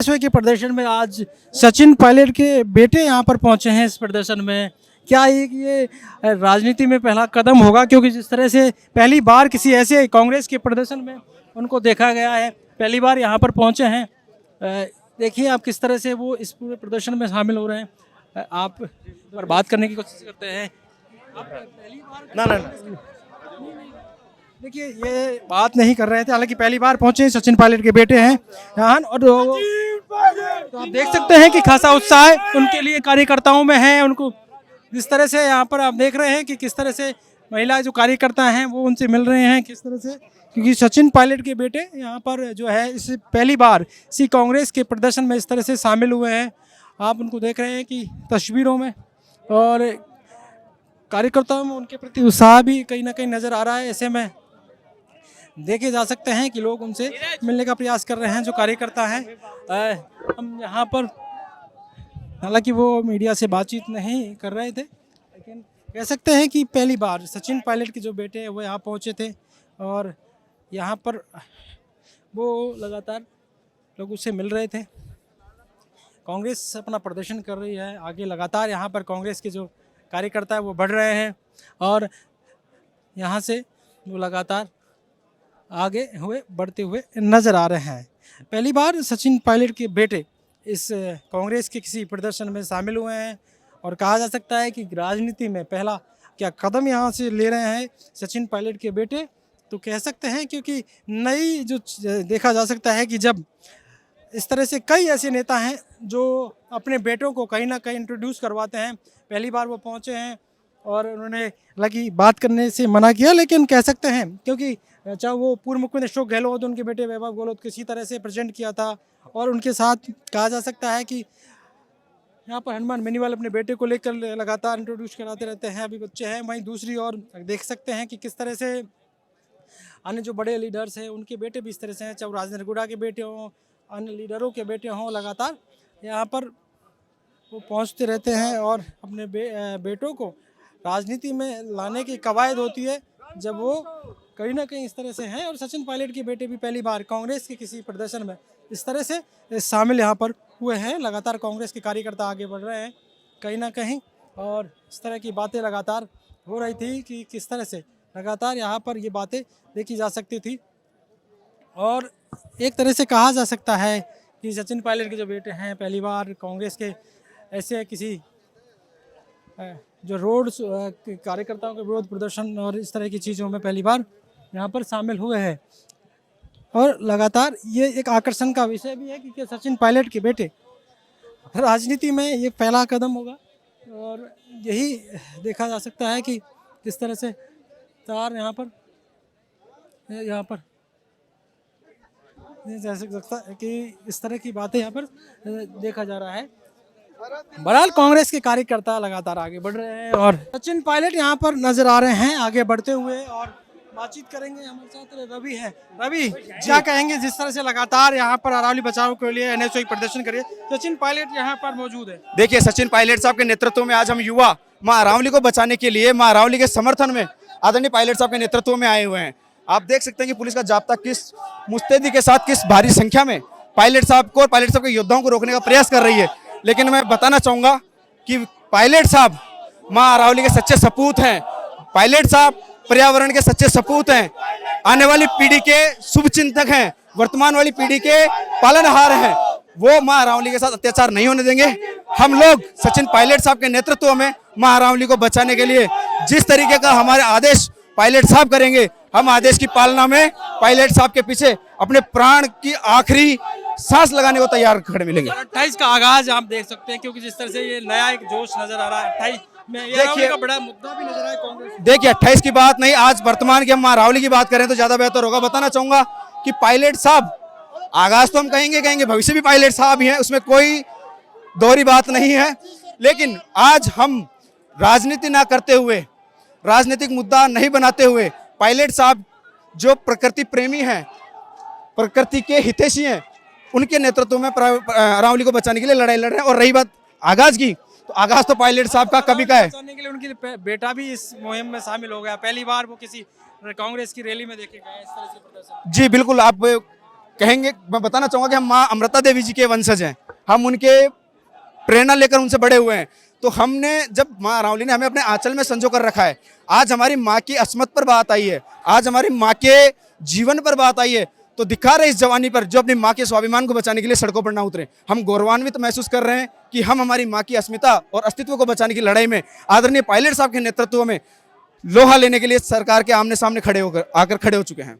विश्व के प्रदर्शन में आज सचिन पायलट के बेटे यहाँ पर पहुंचे हैं इस प्रदर्शन में। क्या ये राजनीति में पहला कदम होगा, क्योंकि जिस तरह से पहली बार किसी ऐसे कांग्रेस के प्रदर्शन में उनको देखा गया है, पहली बार यहाँ पर पहुंचे हैं। देखिए आप किस तरह से वो इस पूरे प्रदर्शन में शामिल हो रहे हैं। आप पर बात करने की कोशिश करते हैं। आप पहली बार ना देखिए ये बात नहीं कर रहे थे, हालांकि पहली बार पहुंचे हैं, सचिन पायलट के बेटे हैं यहाँ। और तो आप देख सकते हैं कि खासा उत्साह उनके लिए कार्यकर्ताओं में है। उनको जिस तरह से यहाँ पर आप देख रहे हैं कि किस तरह से महिला जो कार्यकर्ता हैं वो उनसे मिल रहे हैं, किस तरह से, क्योंकि सचिन पायलट के बेटे यहाँ पर जो है इस पहली बार इसी कांग्रेस के प्रदर्शन में इस तरह से शामिल हुए हैं। आप उनको देख रहे हैं कि तस्वीरों में, और कार्यकर्ताओं में उनके प्रति उत्साह भी कहीं ना कहीं नज़र आ रहा है। ऐसे में देखे जा सकते हैं कि लोग उनसे मिलने का प्रयास कर रहे हैं जो कार्यकर्ता हैं। हम यहाँ पर, हालांकि वो मीडिया से बातचीत नहीं कर रहे थे, लेकिन कह सकते हैं कि पहली बार सचिन पायलट के जो बेटे हैं वो यहाँ पहुँचे थे, और यहाँ पर वो लगातार लोग उससे मिल रहे थे। कांग्रेस अपना प्रदर्शन कर रही है आगे, लगातार यहाँ पर कांग्रेस के जो कार्यकर्ता है वो बढ़ रहे हैं, और यहाँ से वो लगातार आगे हुए बढ़ते हुए नज़र आ रहे हैं। पहली बार सचिन पायलट के बेटे इस कांग्रेस के किसी प्रदर्शन में शामिल हुए हैं, और कहा जा सकता है कि राजनीति में पहला क्या कदम यहाँ से ले रहे हैं सचिन पायलट के बेटे, तो कह सकते हैं। क्योंकि नई जो देखा जा सकता है कि जब इस तरह से कई ऐसे नेता हैं जो अपने बेटों को कहीं ना कहीं इंट्रोड्यूस करवाते हैं, पहली बार वो पहुँचे हैं और उन्होंने हालांकि बात करने से मना किया, लेकिन कह सकते हैं क्योंकि चाहे वो पूर्व मुख्यमंत्री अशोक गहलोत, उनके बेटे वैभव गहलोत किसी तरह से प्रेजेंट किया था, और उनके साथ कहा जा सकता है कि यहाँ पर हनुमान बेनीवाल अपने बेटे को लेकर लगातार इंट्रोड्यूस कराते रहते हैं, अभी बच्चे हैं। वहीं दूसरी ओर देख सकते हैं कि किस तरह से अन्य जो बड़े लीडर्स हैं उनके बेटे भी इस तरह से हैं, चाहे राजेंद्र गुड़ा के बेटे हों, अन्य लीडरों के बेटे हों, लगातार यहाँ पर वो पहुँचते रहते हैं और अपने बेटों को राजनीति में लाने की कवायद होती है जब वो कहीं ना कहीं इस तरह से हैं। और सचिन पायलट के बेटे भी पहली बार कांग्रेस के किसी प्रदर्शन में इस तरह से शामिल यहाँ पर हुए हैं। लगातार कांग्रेस के कार्यकर्ता आगे बढ़ रहे हैं कहीं ना कहीं, और इस तरह की बातें लगातार हो रही थी कि किस तरह से लगातार यहाँ पर ये बातें देखी जा सकती थी। और एक तरह से कहा जा सकता है कि सचिन पायलट के जो बेटे हैं पहली बार कांग्रेस के ऐसे किसी जो रोड कार्यकर्ताओं के विरोध प्रदर्शन और इस तरह की चीज़ों में पहली बार यहाँ पर शामिल हुए हैं। और लगातार ये एक आकर्षण का विषय भी है कि सचिन पायलट के बेटे राजनीति में ये पहला कदम होगा, और यही देखा जा सकता है कि किस तरह से तार यहाँ पर जा सकता है कि इस तरह की बातें यहाँ पर देखा जा रहा है। बहरहाल कांग्रेस के कार्यकर्ता लगातार आगे बढ़ रहे हैं, और सचिन पायलट यहाँ पर नजर आ रहे हैं आगे बढ़ते हुए, और बातचीत करेंगे। हमारे साथ रवि है। रवि, क्या कहेंगे जिस तरह से लगातार यहाँ पर अरावली बचाव के लिए एनएसयूआई प्रदर्शन करिए, सचिन पायलट यहाँ पर मौजूद है। देखिए, सचिन पायलट साहब के नेतृत्व में आज हम युवा मां अरावली को बचाने के लिए, मां अरावली के समर्थन में आदरणीय पायलट साहब के नेतृत्व में आए हुए हैं। आप देख सकते हैं कि पुलिस का जाब्ता किस मुस्तैदी के साथ, किस भारी संख्या में पायलट साहब को और पायलट साहब के योद्धाओं को रोकने का प्रयास कर रही है। लेकिन मैं बताना चाहूंगा कि पायलट साहब मां अरावली के सच्चे सपूत हैं। पायलट साहब पर्यावरण के सच्चे सपूत हैं, आने वाली पीढ़ी के शुभ चिंतक हैं, वर्तमान वाली पीढ़ी के पालनहार हैं। वो मां अरावली के साथ अत्याचार नहीं होने देंगे। हम लोग सचिन पायलट साहब के नेतृत्व में मां अरावली को बचाने के लिए जिस तरीके का हमारे आदेश पायलट साहब करेंगे, हम आदेश की पालना में पायलट साहब के पीछे अपने प्राण की आखिरी सांस लगाने को तैयार खड़े मिलेंगे। 28 का आगाज आप देख सकते हैं, क्योंकि जिस तरह से ये नया एक जोश नजर आ रहा है 28 में, ये का बड़ा मुद्दा भी नजर आया कांग्रेस। देखिए, 28 की बात नहीं, आज वर्तमान की हम मां अरावली की बात करें तो ज्यादा बेहतर होगा। बताना चाहूंगा कि पायलट साहब, आगाज तो हम कहेंगे, भविष्य भी पायलट साहब ही हैं, उसमें कोई दोहरी बात नहीं है। लेकिन आज हम राजनीति ना करते हुए, राजनीतिक मुद्दा नहीं बनाते हुए, पायलट साहब जो प्रकृति प्रेमी हैं, प्रकृति के हितैषी हैं, उनके नेतृत्व में अरावली को बचाने के लिए लड़ाई लड़ रहे हैं। और रही बात आगाज की, तो आगाज तो पायलट साहब का कभी का है। बचाने के लिए उनकी बेटा भी इस मुहिम में शामिल हो गया, पहली बार वो किसी कांग्रेस की रैली में देखे गए इस तरह से प्रदर्शन। जी बिल्कुल, आप कहेंगे, मैं बताना चाहूंगा कि हम माँ अमृता देवी जी के वंशज हैं, हम उनके प्रेरणा लेकर उनसे बड़े हुए हैं। तो हमने जब माँ अरावली ने हमें अपने आंचल में संजो कर रखा है, आज हमारी माँ की अस्मत पर बात आई है, आज हमारी माँ के जीवन पर बात आई है, तो दिखा रहे इस जवानी पर जो अपनी माँ के स्वाभिमान को बचाने के लिए सड़कों पर ना उतरे। हम गौरवान्वित महसूस कर रहे हैं कि हम हमारी माँ की अस्मिता और अस्तित्व को बचाने की लड़ाई में आदरणीय पायलट साहब के नेतृत्व में लोहा लेने के लिए सरकार के आमने सामने खड़े होकर आकर खड़े हो चुके हैं।